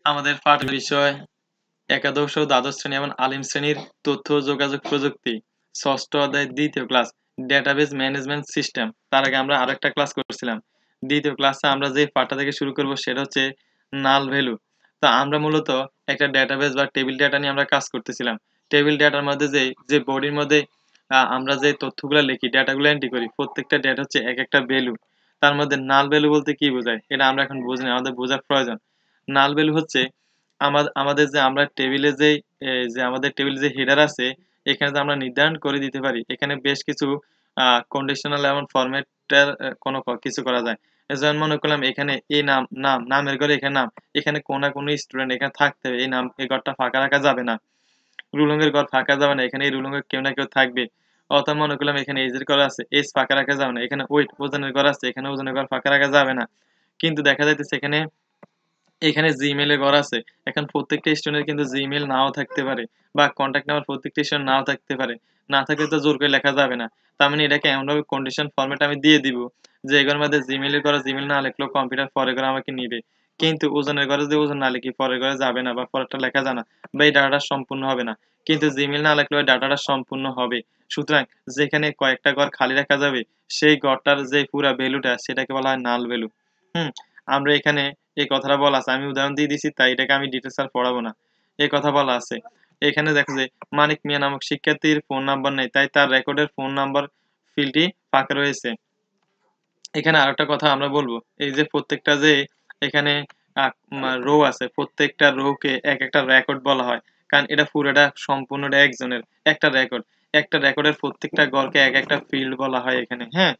আমাদের পাঠ বিষয় একাদশ ও দ্বাদশ শ্রেণী এবং আলিম শ্রেণীর তথ্য ও যোগাযোগ প্রযুক্তি ষষ্ঠ অধ্যায়ের দ্বিতীয় ক্লাস ডেটাবেস ম্যানেজমেন্ট সিস্টেম। তার আগে আমরা আরেকটা ক্লাস করছিলাম। দ্বিতীয় ক্লাসে আমরা যে পাঠটা থেকে শুরু করব সেটা হচ্ছে নাল ভ্যালু। তো আমরা মূলত একটা ডেটাবেস বা টেবিল ডেটা নিয়ে আমরা কাজ করতেছিলাম। টেবিল ডেটার মধ্যে যে বডির মধ্যে আমরা যে তথ্যগুলো লিখি, ডেটাগুলো এন্ট্রি করি, প্রত্যেকটা ডেটা হচ্ছে এক একটা ভ্যালু। তার মধ্যে নাল ভ্যালু বলতে কি বোঝায় এটা আমরা এখন বুঝি না, আমাদের বোঝার প্রয়োজন। নাল ভ্যালু হচ্ছে আমাদের যে আমরা টেবিলে যে আমাদের টেবিলে যে হেডার আছে, এখানে যে আমরা নির্ধারণ করে দিতে পারি, এখানে বেশ কিছু কন্ডিশনাল এবং ফরম্যাটের কোনো কিছু করা যায়। যেমন মনে করলাম এখানে এই নামের ঘরে এখানে নাম, এখানে কোনো না কোনো স্টুডেন্ট এখানে থাকতে হবে, এই ঘরটা ফাঁকা রাখা যাবে না। রুলং-এর ঘর ফাঁকা যাবে না, এখানে এই রুলং-এ কেউ না কেউ থাকবে। অথবা মনে করলাম এখানে এজের ঘর আছে, এজ ফাঁকা রাখা যাবে না। এখানে ওজনের ঘর আছে, এখানে ওজনের ঘর ফাঁকা রাখা যাবে না। কিন্তু দেখা যাইতেছে এখানে জিমেইল এর ঘর আছে। এখন প্রত্যেকটা স্টুডেন্টের কিন্তু জিমেইল নাও থাকতে পারে, বা কন্টাক্ট নাম্বার প্রত্যেকটা স্টুডেন্ট নাও থাকতে পারে। না থাকলে তো জোর করে লেখা যাবে না। তার মানে এটাকে এমনভাবে কন্ডিশন ফরম্যাট আমি দিয়ে দিব যে এগুলোর মধ্যে জিমেইল এর ঘরে জিমেইল না লিখলেও কম্পিউটার পরের ঘরে আমাকে নিবে। কিন্তু ওজনের ঘরে যদি ওজন না লিখি পরের ঘরে যাবে না, বা পরেরটা লেখা যায় না, বা এই ডাটাটা সম্পূর্ণ হবে না। কিন্তু জিমেইল না লিখলেও ডাটাটা সম্পূর্ণ হবে। সুতরাং যেখানে কয়েকটা ঘর খালি রাখা যাবে, সেই ঘরটার যে পুরা ভ্যালুটা সেটাকে বলা হয় নাল ভ্যালু। হুম? আমরা এখানে এই কথাটা বলা আছে, আমি উদাহরণ দিয়ে দিছি তাই এটাকে আমি ডিটেইলস আর পড়াবো না। এই কথা বলা আছে। এখানে দেখো যে মানিক মিয়া নামক শিক্ষার্থীর ফোন নাম্বার নেই, তাই তার রেকর্ডের ফোন নাম্বার ফিল্ডটি ফাঁকা রয়েছে। এখানে আরেকটা কথা আমরা বলবো, এই যে প্রত্যেকটা যে এখানে রো আছে, প্রত্যেকটা রোকে এক একটা রেকর্ড বলা হয়। কারণ এটা পুরোটা সম্পূর্ণটা একজনের একটা রেকর্ড। একটা রেকর্ডের প্রত্যেকটা ঘরকে এক একটা ফিল্ড বলা হয় এখানে। হ্যাঁ?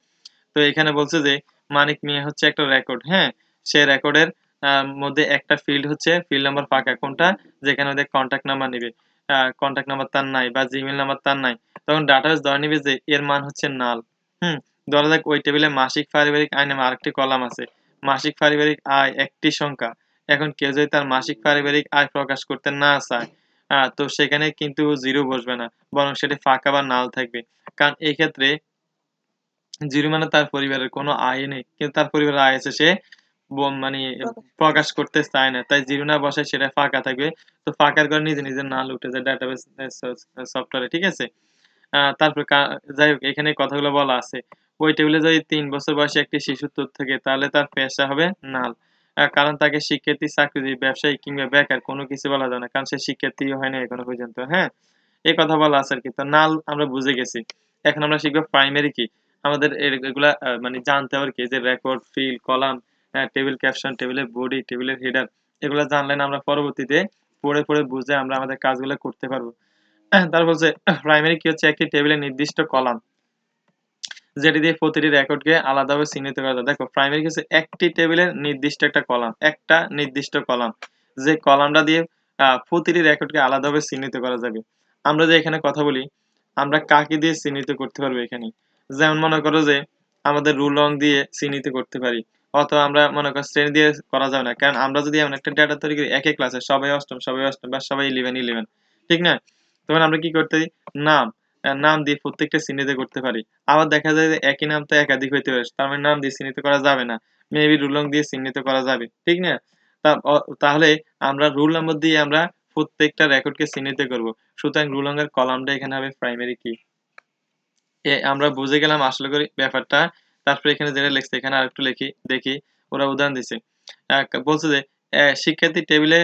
তো এখানে বলছে যে মানিক মিয়া হচ্ছে একটা রেকর্ড। হ্যাঁ? সে রেকর্ডের মধ্যে একটা ফিল্ড হচ্ছে ফিল্ড নাম্বার ফাঁকা। কোনটা? যেখানে ওদের কন্টাক্ট নাম্বার নিবে। কন্টাক্ট নাম্বার তার নাই, বা জিমেইল নাম্বার তার নাই। তখন ডাটাবেস ধরে নিবে যে এর মান হচ্ছে নাল। হুম? ধরা যাক ওই টেবিলে মাসিক পারিবারিক আয় নামে আরেকটি কলাম আছে। মাসিক পারিবারিক আয় একটি সংখ্যা। এখন কেউ যদি তার মাসিক পারিবারিক আয় প্রকাশ করতে না চায়, তো সেখানে কিন্তু 0 বসবে না। বরং সেটি ফাঁকা বা নাল থাকবে। কারণ এই ক্ষেত্রে 0 মানে তার পরিবারের কোনো আয় নেই। কিন্তু তার পরিবারের আয় আছে, সে মানে প্রকাশ করতে চায় না। তাই 0 না বসায় সেটা ফাঁকা থাকবে। তো ফাঁকার ঘরে নিজে, নিজে নাল উঠে যায় ডাটাবেস সফটওয়্যারে। ঠিক আছে? তারপর যাই হোক এখানে কথাগুলো বলা আছে। ওই টেবিলে যদি ৩ বছর বয়সী একটি শিশুর তথ্য থাকে তাহলে তার পেশা হবে নাল। কারণ তাকে শিক্ষার্থী, চাকরিজীবী, ব্যবসায়ী কিংবা বেকার কোনো কিছু বলা যায় না। কারণ সে শিক্ষার্থীও হয় নাই এখনো পর্যন্ত। হ্যাঁ? এই কথা বলা আছে আরকি। তো নাল আমরা বুঝে গেছি। এখন আমরা শিখব প্রাইমারি কি? আমাদের এগুলা মানে জানতে হবে কি, যে record, field, column, table caption, টেবিলের বডি, টেবিলের হেডার, এগুলা জানলে না আমরা পরবর্তীতে পড়ে বুঝে আমরা আমাদের কাজগুলো করতে পারবো। তারপর বলছে প্রাইমারি কি হচ্ছে একটি টেবিলের নির্দিষ্ট কলাম যেটি দিয়ে প্রতিটি রেকর্ডকে আলাদাভাবে চিহ্নিত করা যায়। দেখো প্রাইমারি কি হচ্ছে একটি টেবিলের নির্দিষ্ট একটা কলাম, একটা নির্দিষ্ট কলাম, যে কলামটা দিয়ে প্রতিটি রেকর্ডকে আলাদাভাবে চিহ্নিত করা যাবে। আমরা যে এখানে কথা বলি, আমরা কাকে দিয়ে চিহ্নিত করতে পারবো এখানে? যেমন মনে করো যে আমাদের রুল লং দিয়ে চিহ্নিত করতে পারি, অথবা আমরা মনে করো শ্রেণী দিয়ে করা যাবে না। কারণ আমরা যদি এমন একটা ডেটা তৈরি করি একই ক্লাসে সবাই অষ্টম, সবাই অষ্টম, বা সবাই 11 ঠিক না? তখন আমরা কি করতে পারি? নাম নাম দিয়ে প্রত্যেকটা চিহ্নিত করতে পারি। আবার দেখা যায় যে একই নাম তো একাধিক হইতে পারে। তার মানে নাম দিয়ে চিহ্নিত করা যাবে না। মেবি রুল নং দিয়ে চিহ্নিত করা যাবে। ঠিক না? তাহলে আমরা রুল নম্বর দিয়ে আমরা প্রত্যেকটা রেকর্ডকে চিহ্নিত করব। সুতরাং রুল নং এর কলামটা এখানে হবে প্রাইমারি কি। আমরা বুঝে গেলাম আসলে করে ব্যাপারটা। তারপরে এখানে যেটা লিখছে এখানে আরেকটু দেখি ওরা উদাহরণ দিছে। বলছে যে শিক্ষার্থী টেবিলে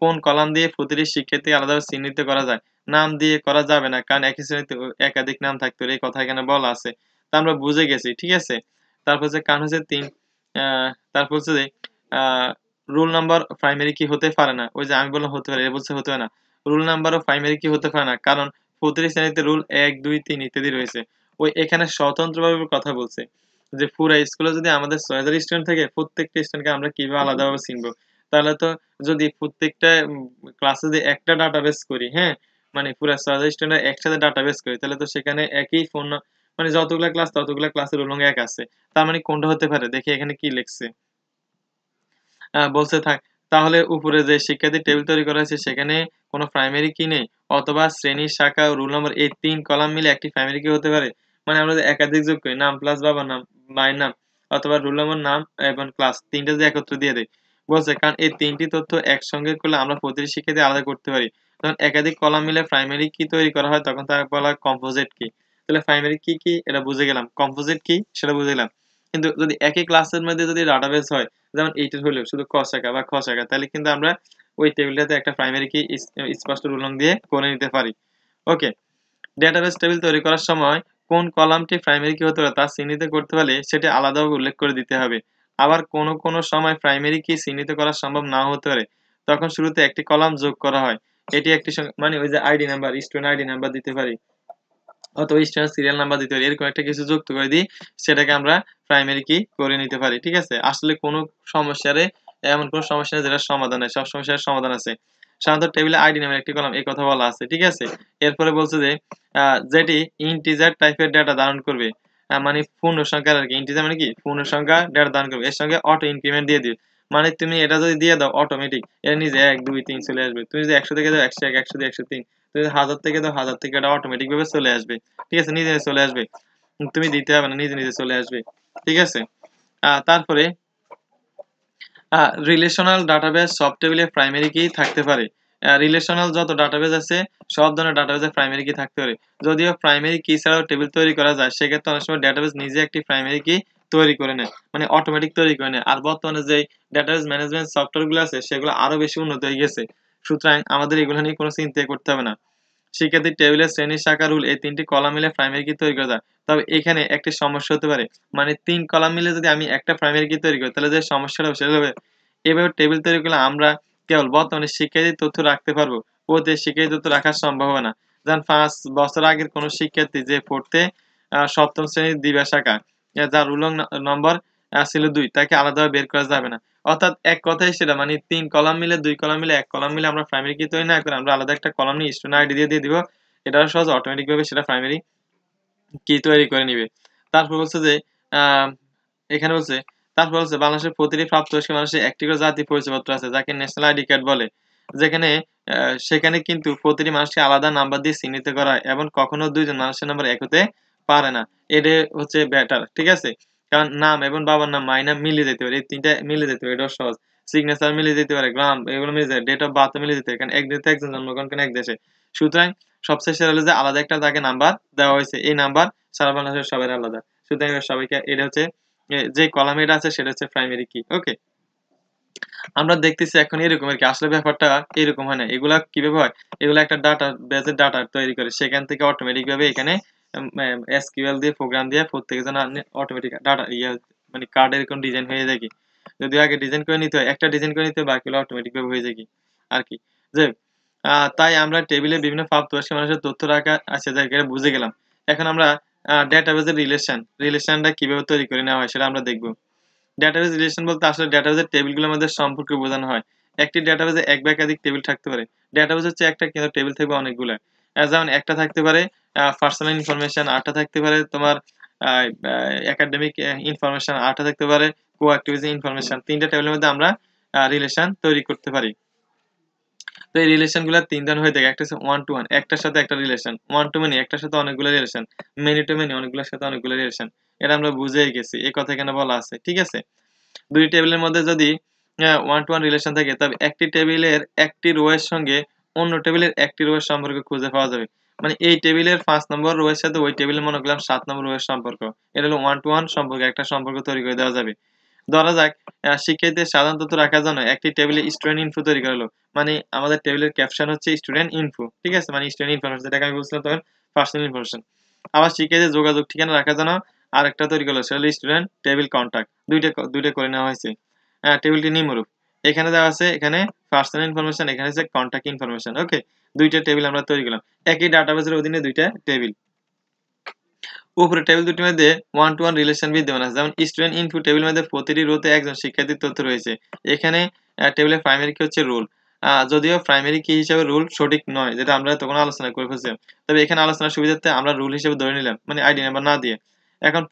কোন কলাম দিয়ে প্রতিটি শিক্ষার্থী আলাদাভাবে চিহ্নিত করা যায়? নাম দিয়ে করা যাবে না। কারণ একই শ্রেণীতে একাধিক নাম থাকতে পারে। এই কথা এখানে বলা আছে। তা আমরা বুঝে গেছি। ঠিক আছে? তারপর হচ্ছে কারণ হচ্ছে ৩ আ তারপর হচ্ছে যে আ রোল নাম্বার প্রাইমারি কি হতে পারে না। ওই যে আমি বললাম হতে পারে, এ বলছে হতে পারে না। রোল নাম্বারও প্রাইমারি কি হতে পারে না। কারণ প্রতিটি শ্রেণীতে রুল ১, ২, ৩ ইত্যাদি রয়েছে। এখানে স্বতন্ত্রভাবে কথা বলছে। যে পুরা স্কুলে যদি আমাদের ৬০০০ স্টুডেন্ট থাকে, প্রত্যেকটা স্টুডেন্টকে আমরা কিভাবে আলাদাভাবে চিনব? তাহলে তো যদি প্রত্যেকটা ক্লাসে যদি একটা ডাটাবেস করি, হ্যাঁ? মানে পুরা ৬০০০ স্টুডেন্টের একসাথে ডাটাবেস করি, তাহলে তো সেখানে একই ফোন মানে যতগুলা ক্লাস ততগুলা ক্লাসের রোল নং ১ আছে। তার মানে কোনটা হতে পারে? দেখি এখানে কি লিখছে। বলছে তাহলে উপরে যে শিক্ষার্থীর টেবিল তৈরি করা হয়েছে সেখানে কোনো প্রাইমারি কি নেই? অথবা শ্রেণীর শাখা ও রোল নম্বর এই ৩ কলাম মিলে একটি প্রাইমারি কি হতে পারে? মানে আমরা যদি একাধিক যোগ করি, নাম প্লাস বাবার নাম, মায়ের নাম, অথবা রোল নম্বর, নাম এবং ক্লাস ৩ টা যদি একত্রে দিয়ে দেই। বলছে কারণ এই তিনটি তথ্য একসঙ্গে করলে আমরা প্রতিটি শিক্ষার্থী আলাদা করতে পারি। যখন একাধিক কলাম মিলে প্রাইমারি কি তৈরি করা হয় তখন তাকে বলা হয় কম্পোজিট কি। তাহলে প্রাইমারি কি কি এটা বুঝে গেলাম, কম্পোজিট কি সেটা বুঝে গেলাম। কিন্তু যদি একই ক্লাসের মধ্যে যদি ডাটাবেস হয়, যেমন এইটার হলো শুধু ক শাখা বা খ শাখা, তাহলে কিন্তু আমরা ওই টেবিলটাতে একটা প্রাইমারি কি স্পষ্ট উল্লেখ দিয়ে করে নিতে পারি। ওকে, ডেটাবেস টেবিল তৈরি করার সময় কোন কলামটি প্রাইমারি কি হতে পারে তা চিহ্নিত করতে হলে সেটি আলাদাভাবে উল্লেখ করে দিতে হবে। আবার কোনো সময় প্রাইমারি কি চিহ্নিত করা সম্ভব নাও হতে পারে, তখন শুরুতে একটি কলাম যোগ করা হয়। এটি একটি মানে ওই যে ID number, student ID number দিতে পারি অথবা স্টুডেন্ট সিরিয়াল নাম্বার দিতে পারি, এরকম একটা কিছু যুক্ত করে দিই, সেটাকে আমরা প্রাইমারি কি করে নিতে পারি। ঠিক আছে, আসলে কোনো সমস্যারে এমন কোনো সমস্যা নেই যেটা সমাধান নেই, সব সমস্যার সমাধান আছে। সাধারণত টেবিলে আইডি নামের একটি কলাম, এই কথা বলা আছে। ঠিক আছে, এরপরে বলছে যে যেটি ইন্টিজার টাইপের ডেটা ধারণ করবে, মানে পূর্ণ সংখ্যার আর কি। ইন্টিজার মানে কি পূর্ণ সংখ্যা ডেটা ধারণ করবে, এর সঙ্গে অটো ইনক্রিমেন্ট দিয়ে দিবে। মানে তুমি এটা যদি দিয়ে দাও অটোমেটিক এটা নিজে 1 2 3 চলে আসবে। তুমি যদি 100 থেকে দাও 101 100 2 103, তুমি যদি 1000 থেকে দাও 1000 থেকে এটা অটোমেটিক ভাবে চলে আসবে। ঠিক আছে, নিজে নিজে চলে আসবে, তুমি দিতে হবে না, নিজে নিজে চলে আসবে। ঠিক আছে, তারপরে রিলেশনাল ডাটাবেস সব টেবিলে প্রাইমারি কি থাকতে পারে। রিলেশনাল যত ডাটাবেস আছে সব ধরনের ডাটাবেসে প্রাইমারি কি থাকতে পারে। যদিও প্রাইমারি কি ছাড়াও টেবিল তৈরি করা যায়, সেক্ষেত্রে অনেক সময় ডাটাবেস নিজে একটি প্রাইমারি কি তৈরি করে নেয়, মানে অটোমেটিক তৈরি করে নেয়। আর বর্তমানে যে ডাটাবেস ম্যানেজমেন্ট সফটওয়্যারগুলো আছে সেগুলো আরো বেশি উন্নত হয়ে গেছে, সুতরাং আমাদের এগুলো নিয়ে কোনো চিন্তা করতে হবে না। শিক্ষার্থীর টেবিলের শ্রেণী শাখা রুল এই তিনটি কলাম মিলে প্রাইমারি কি তৈরি করা যায়। তবে এখানে একটি সমস্যা হতে পারে, মানে ৩ কলাম মিলে যদি আমি একটা প্রাইমারি কি তৈরি করি তাহলে যে সমস্যাটা হবে সেটা হবে এভাবে টেবিল তৈরি করলে আমরা কেবল বর্তমানে শিক্ষার্থীর তথ্য রাখতে পারবো, অতীতের শিক্ষার্থীর তথ্য রাখা সম্ভব হবে না। যেমন ৫ বছর আগের কোনো শিক্ষার্থী যে পড়তে ৭ম শ্রেণীর দিবা শাখা, যার রুল নম্বর ছিল ২, তাকে আলাদাভাবে বের করা যাবে না। অর্থাৎ এক কথায় সেটা মানে ৩ কলাম মিলে ২ কলাম মিলে ১ কলাম মিলে আমরা প্রাইমারি কি তৈরি না করে আমরা আলাদা একটা কলাম নিয়ে স্টুডেন্ট আইডি দিয়ে দিব। এটা সহজ অটোমেটিক ভাবে সেটা প্রাইমারি কি তৈরি করে নিবে। তারপর বলছে যে আ এখানে বলছে তারপর বলছে বাংলাদেশের প্রতিটি প্রাপ্তবয়স্ক মানুষের একটি করে জাতীয় পরিচয়পত্র আছে যাকে ন্যাশনাল আইডি কার্ড বলে। যেখানে সেখানে কিন্তু প্রতিটি মানুষকে আলাদা নাম্বার দিয়ে চিহ্নিত করা হয় এবং কখনো ২ জন মানুষের নাম্বার এক হতে পারে না। এটা হচ্ছে বেটার। ঠিক আছে? কারণ নাম এবং বাবার নাম, মায়ের নাম মিলিয়ে যেতে পারে। এই ৩ টা মিলিয়ে যেতে পারে। এটাও সহজ। সিগনেচার মিলিয়ে যেতে পারে, গ্রাম এগুলো মিলিয়ে যায়। ডেট অফ বার্থ ও মিলিয়ে যেতে পারে। কারণ এক দেশে একজন জন্মগ্রহণ করেন এক দেশে। সুতরাং সবচেয়ে সেরা হলো যে আলাদা একটা তাকে নাম্বার দেওয়া হয়েছে। এই নাম্বার সারা বাংলাদেশের সবার আলাদা। সুতরাং সবাইকে এটা হচ্ছে যে কলামে এটা আছে সেটা হচ্ছে প্রাইমারি কি। ওকে, আমরা দেখতেছি এখন এরকম আরকি। আসলে ব্যাপারটা এরকম হয় না। এগুলা কিভাবে হয়? এগুলা একটা ডাটা বেজের ডাটা তৈরি করে। সেখান থেকে অটোমেটিক ভাবে এখানে এসকিউএল দিয়ে প্রোগ্রাম দিয়ে প্রত্যেকজন অটোমেটিক ডাটা মানে কার্ড এরকম ডিজাইন হয়ে যায় কি। যদিও আগে ডিজাইন করে নিতে হয়, একটা ডিজাইন করে নিতে হয়, বাকিগুলো অটোমেটিক ভাবে হয়ে যায় কি আরকি। যাই হোক, তাই আমরা টেবিলে বিভিন্ন প্রাপ্তবয়স্ক মানুষের তথ্য রাখা আছে যাকে বুঝে গেলাম। এখন আমরা ডেটাবেজের রিলেশনটা কিভাবে তৈরি করে নেওয়া হয় সেটা আমরা দেখব। ডেটাবেজ রিলেশন বলতে আসলে ডেটাবেজের টেবিলগুলোর মধ্যে সম্পর্ক বোঝানো হয়। একটি ডেটাবেজে এক বা একাধিক টেবিল থাকতে পারে। ডেটাবেজ হচ্ছে একটা, কিন্তু টেবিল থাকবে অনেকগুলা। যেমন একটা থাকতে পারে পার্সোনাল ইনফরমেশন, আরেকটা থাকতে পারে তোমার আ আ একাডেমিক ইনফরমেশন, আরেকটা থাকতে পারে কো-অ্যাক্টিভিটি ইনফরমেশন। ৩ টা টেবিলের মধ্যে আমরা রিলেশন তৈরি করতে পারি। তো এই রিলেশন গুলা ৩ ধরনের হয়ে থাকে। একটা হচ্ছে ওয়ান টু ওয়ান, একটার সাথে একটা রিলেশন। ওয়ান টু মেনি, একটার সাথে অনেকগুলো রিলেশন। মেনি টু মেনি, অনেকগুলোর সাথে অনেকগুলো রিলেশন। এটা আমরা বুঝেই গেছি। এই কথা এখানে বলা আছে। ঠিক আছে? ২ টেবিলের মধ্যে যদি ওয়ান টু ওয়ান রিলেশন থাকে তবে একটি টেবিলের একটি রো এর সঙ্গে অন্য টেবিলের একটি রো এর সম্পর্ক খুঁজে পাওয়া যাবে। মানে এই টেবিলের ৫ নম্বর রো এর সাথে ওই টেবিলের মনে করলাম ৭ নম্বর রো এর সম্পর্ক। এটা হলো ওয়ান টু ওয়ান সম্পর্ক, একটা সম্পর্ক তৈরি করে দেওয়া যাবে। ধরা যাক শিক্ষার্থীদের সাধারণ তথ্য রাখার জন্য একটি টেবিলে স্টুডেন্ট ইনফো তৈরি করা হলো। মানে আমাদের টেবিলের ক্যাপশন হচ্ছে স্টুডেন্ট ইনফো। ঠিক আছে? মানে স্টুডেন্ট ইনফরমেশন, যেটাকে আমি বলছিলাম তখন পার্সোনাল ইনফরমেশন। আবার শিক্ষার্থীদের যোগাযোগ ঠিকানা রাখার জন্য আরেকটা তৈরি করলো, সেটা হলো স্টুডেন্ট টেবিল কন্টাক্ট। ২ টা করে নেওয়া হয়েছে। টেবিলটি নিম্নরূপ। এখানে দেওয়া আছে এখানে পার্সোনাল ইনফরমেশন, এখানে হচ্ছে কন্টাক্ট ইনফরমেশন। ওকে? ২ টা টেবিল আমরা তৈরি করলাম। একই ডাটাবেসের অধীনে ২ টা টেবিল। উপরের টেবিল দুটির মধ্যে ওয়ান টু ওয়ান রিলেশন বিদ্যমান আছে। যেমন স্টুডেন্ট ইনফো টেবিলের মধ্যে প্রতিটি রোতে একজন শিক্ষার্থীর তথ্য রয়েছে। এখানে টেবিলের প্রাইমারি কি হচ্ছে রোল। যদিও প্রাইমারি কি হিসেবে রোল সঠিক নয়, যেটা আমরা তখন আলোচনা করে ফেলছিলাম। তবে এখানে আলোচনার সুবিধার্থে আমরা রোল হিসেবে ধরে নিলাম, মানে আইডি নাম্বার না দিয়ে। এখন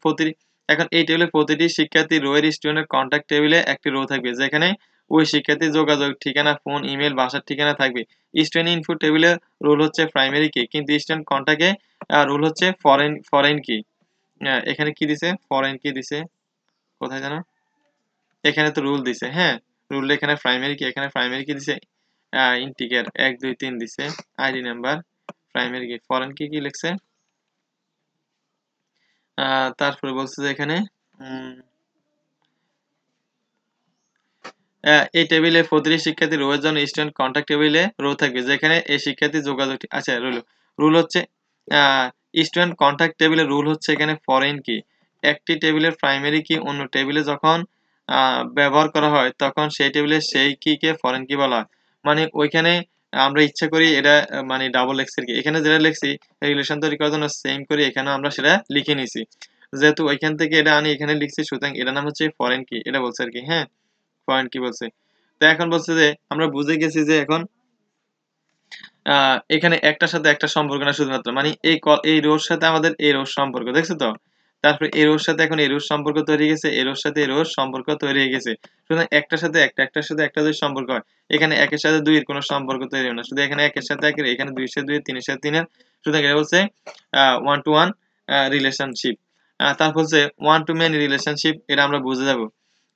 এখন এই টেবিলে প্রতিটি শিক্ষার্থী রো এর স্টুডেন্টের কন্টাক্ট টেবিলে একটি রো থাকবে, যেখানে ওই শিক্ষার্থীর যোগাযোগ ঠিকানা, ফোন, ইমেল, বাসার ঠিকানা থাকবে। স্টুডেন্ট ইনফো টেবিলের রোল হচ্ছে প্রাইমারি কি, কিন্তু স্টুডেন্ট কন্টাক্টে রোল হচ্ছে ফরেন কি। এখানে কি দিছে? ফরেন কি দিছে? কোথায় যেন? এখানে তো রুল দিছে। হ্যাঁ? রুল এখানে প্রাইমারি কি, এখানে প্রাইমারি কি দিছে, ইন্টিজার 1 2 3 দিছে, আইডি নাম্বার, প্রাইমারি কি, ফরেন কি লিখছে, তারপরে বলছে যে এখানে এই টেবিলে প্রতিটি শিক্ষার্থী রো এর জন্য স্টুডেন্ট কন্টাক্ট টেবিলে রো থাকবে, যেখানে এই শিক্ষার্থী যোগাযোগ, আচ্ছা রুল হচ্ছে স্টুডেন্ট কন্টাক্ট টেবিলে রুল হচ্ছে এখানে ফরেন কি, একটি টেবিলের প্রাইমারি কি অন্য টেবিলে যখন ব্যবহার করা হয় তখন সেই টেবিলে সেই কিকে ফরেন কি বলা হয়। মানে ওইখানে আমরা ইচ্ছা করি এটা মানে ডাবল এক্স এর কি, এখানে যেটা লিখছি রিলেশন তৈরি করার জন্য সেম করে এখানে আমরা সেটা লিখে নিছি, যেহেতু ওইখান থেকে এটা আনি এখানে লিখছি, সুতরাং এটা নাম হচ্ছে ফরেন কি, এটা বলছে আর কি। হ্যাঁ, পয়েন্ট কি বলছে, তো এখন বলছে যে আমরা বুঝে গেছি যে এখন এখানে একটার সাথে একটা সম্পর্ক না, শুধুমাত্র মানে এই রোর সাথে আমাদের এই রোর সম্পর্ক, দেখছো তো, তারপরে এই রোর সাথে এখন এই রোর সম্পর্ক তৈরি হয়ে গেছে, এই রোর সাথে এই রোর সম্পর্ক তৈরি হয়ে গেছে, সুতরাং একটার সাথে একটার সাথে একটা যদি সম্পর্ক হয়, এখানে একের সাথে দুইয়ের কোনো সম্পর্ক তৈরি হয় না, শুধু এখানে একের সাথে একের, এখানে দুইয়ের সাথে দুই, তিনের সাথে তিনের, সুতরাং এটা বলছে ওয়ান টু ওয়ান রিলেশনশিপ। তারপর বলছে ওয়ান টু মেনি রিলেশনশিপ, এটা আমরা বুঝে যাবো।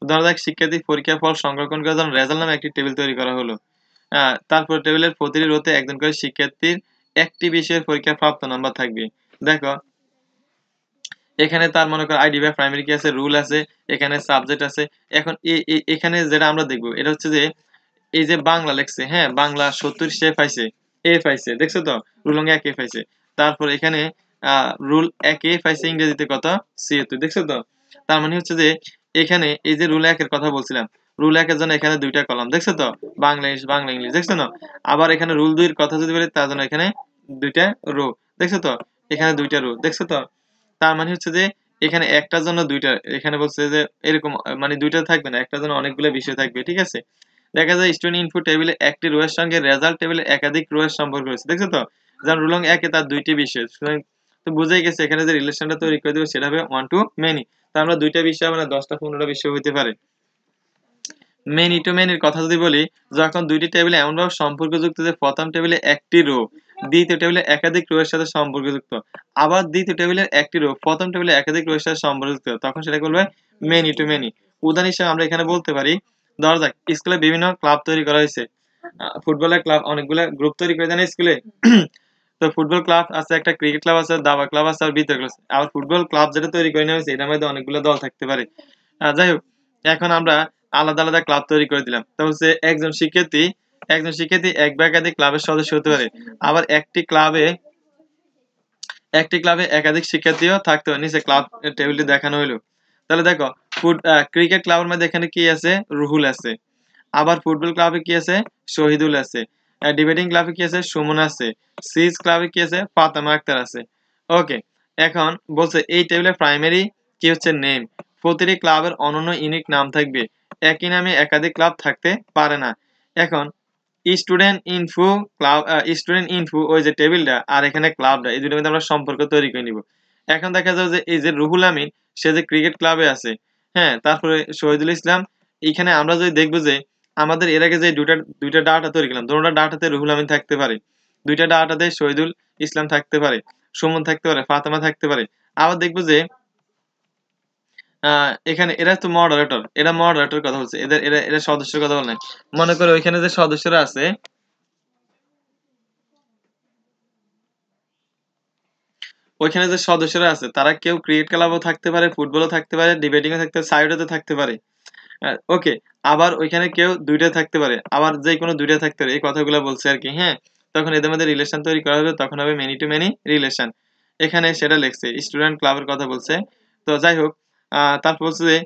ধরা যাক শিক্ষার্থীর পরীক্ষার ফল সংরক্ষণ করার জন্য রেজাল্ট নামে একটি টেবিল তৈরি করা হলো। তারপর টেবিলের প্রতিটি রোতে একজন করে শিক্ষার্থীর একটি বিষয়ের পরীক্ষায় প্রাপ্ত নাম্বার থাকবে। দেখো এখানে তার মনে করো আইডি বা প্রাইমারি কি আছে, রুল আছে, এখানে সাবজেক্ট আছে। এখন এখানে যেটা আমরা দেখবো এটা হচ্ছে যে এই যে বাংলা লেখছে, হ্যাঁ বাংলা 70 সে পাইছে, এ পাইছে, দেখছো তো, রুলং 1 এ পাইছে। তারপর এখানে রুল 1 এ পাইছে ইংরেজিতে কত, 76, দেখছো তো। তার মানে হচ্ছে যে এখানে এই যে রুল 1 এর কথা বলছিলাম, রুল 1 এর জন্য এখানে দুইটা কলাম, দেখছো তো, বাংলা ইংলিশ, দেখছো না। আবার এখানে রুল 2 এর কথা যদি বলি তার জন্য এখানে দুইটা রো, দেখছো তো, এখানে দুইটা রো, দেখছো তো। তার মানে হচ্ছে যে এখানে একটার জন্য দুইটা, এখানে বলছে যে এরকম মানে দুইটা থাকবে না, একটার জন্য অনেকগুলো বিষয় থাকবে, ঠিক আছে। দেখা যায় স্টুডেন্ট ইনফো টেবিলে একটি রো এর সঙ্গে রেজাল্ট টেবিলে একাধিক রো এর সম্পর্ক রয়েছে, দেখছো তো, যেমন রুলং 1 এ তার দুইটি বিষয়, সুতরাং তো বুঝেই গেছে এখানে যে রিলেশনটা তৈরি করে দেবে সেটা হবে ওয়ান টু মেনি। তা আমরা দুইটা বিষয় মানে 10টা 15টা বিষয় হইতে পারে। মেনি টু মেনির কথা যদি বলি, যখন দুইটি টেবিলে এমনভাবে সম্পর্কযুক্ত যে প্রথম টেবিলে একটি রো দ্বিতীয় টেবিলে একাধিক রো এর সাথে সম্পর্কযুক্ত, আবার দ্বিতীয় টেবিলের একটি রো প্রথম টেবিলে একাধিক রো এর সাথে সম্পর্কযুক্ত, তখন সেটাকে বলবে মেনি টু মেনি। উদাহরণ হিসেবে আমরা এখানে বলতে পারি, ধরা যাক স্কুলে বিভিন্ন ক্লাব তৈরি করা হয়েছে, ফুটবলের ক্লাব অনেকগুলো গ্রুপ তৈরি করে দেন স্কুলে। তো ফুটবল ক্লাব আছে, একটা ক্রিকেট ক্লাব আছে, দাবা ক্লাব আছে, আর বিতর্ক ক্লাব আছে। আবার ফুটবল ক্লাব যেটা তৈরি করে নেওয়া হয়েছে এটার মধ্যে অনেকগুলো দল থাকতে পারে। যাই হোক, এখন আমরা আলাদা আলাদা ক্লাব তৈরি করে দিলাম, তা হচ্ছে একজন শিক্ষার্থী এক বা একাধিক ক্লাবের সদস্য হতে পারে। আবার একটি ক্লাবে একাধিক শিক্ষার্থীও থাকতে পারে, নিচে ক্লাব টেবিলটি দেখানো হলো। তাহলে দেখো ক্রিকেট ক্লাবের মধ্যে এখানে কি আছে, রুহুল আছে। আবার ফুটবল ক্লাবে কি আছে, শহীদুল আছে। ডিবেটিং ক্লাবে কি আছে, সুমন আছে। সিজ ক্লাবে কি আছে, ফাতেমা আক্তার আছে। ওকে, এখন বলছে এই টেবিলে প্রাইমারি কি হচ্ছে নেম, প্রতিটি ক্লাবের অনন্য ইউনিক নাম থাকবে, একই নামে একাধিক ক্লাব থাকতে পারে না। এখন স্টুডেন্ট ইনফো ওই যে টেবিলটা আর এখানে ক্লাবটা, এই দুটোর মধ্যে আমরা সম্পর্ক তৈরি করে নিব। এখন দেখা যাবে যে এই যে রুহুল আমিন সে যে ক্রিকেট ক্লাবে আছে, হ্যাঁ, তারপরে শহীদুল ইসলাম, এখানে আমরা যদি দেখবো যে আমাদের এর আগে যে দুইটা ডাটা তৈরি করলাম, দুটোটা ডাটাতে রুহুল আমিন থাকতে পারে, দুইটা ডাটাতে শহীদুল ইসলাম থাকতে পারে, সুমন থাকতে পারে, ফাতেমা থাকতে পারে। আবার দেখবো যে এখানে এরা তো মডারেটর, এরা মডারেটর কথা বলছে, এরা সদস্যের কথা বলে নাই। মনে করো ওইখানে যে সদস্যরা আছে, ওইখানে যে সদস্যরা আছে তারা কেউ ক্রিকেট ক্লাবও থাকতে পারে, ফুটবলও থাকতে পারে, ডিবেটিংও থাকতে পারে, সাইডও থাকতে পারে। ওকে, আবার ওইখানে কেউ দুইটা থাকতে পারে, আবার যে কোনো দুইটা থাকতে পারে, এই কথাগুলো বলছে আর কি। হ্যাঁ, তখন এদের মধ্যে রিলেশন তৈরি করা হবে, তখন হবে মেনি টু মেনি রিলেশন। এখানে সেটা লিখছে, স্টুডেন্ট ক্লাবের কথা বলছে। তো যাই হোক, তারপর বলছে যে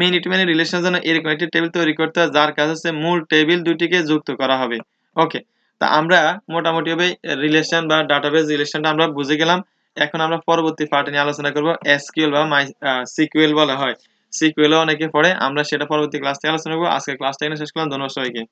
মেনি টু মেনি রিলেশনের জন্য এরকম একটি টেবিল তৈরি করতে হয় যার কাজ হচ্ছে মূল টেবিল দুটিকে যুক্ত করা হবে। ওকে, তা আমরা মোটামুটি ভাবে রিলেশন বা ডাটাবেজ রিলেশনটা আমরা বুঝে গেলাম। এখন আমরা পরবর্তী পার্টে নিয়ে আলোচনা করব এসকিউএল বা সিকিউএল বলা হয়, সিকিউএল অনেকে পড়ে, আমরা সেটা পরবর্তী ক্লাস থেকে আলোচনা করবো। আজকে ক্লাসটা এখানে শেষ করলাম, ধন্যবাদ সবাইকে।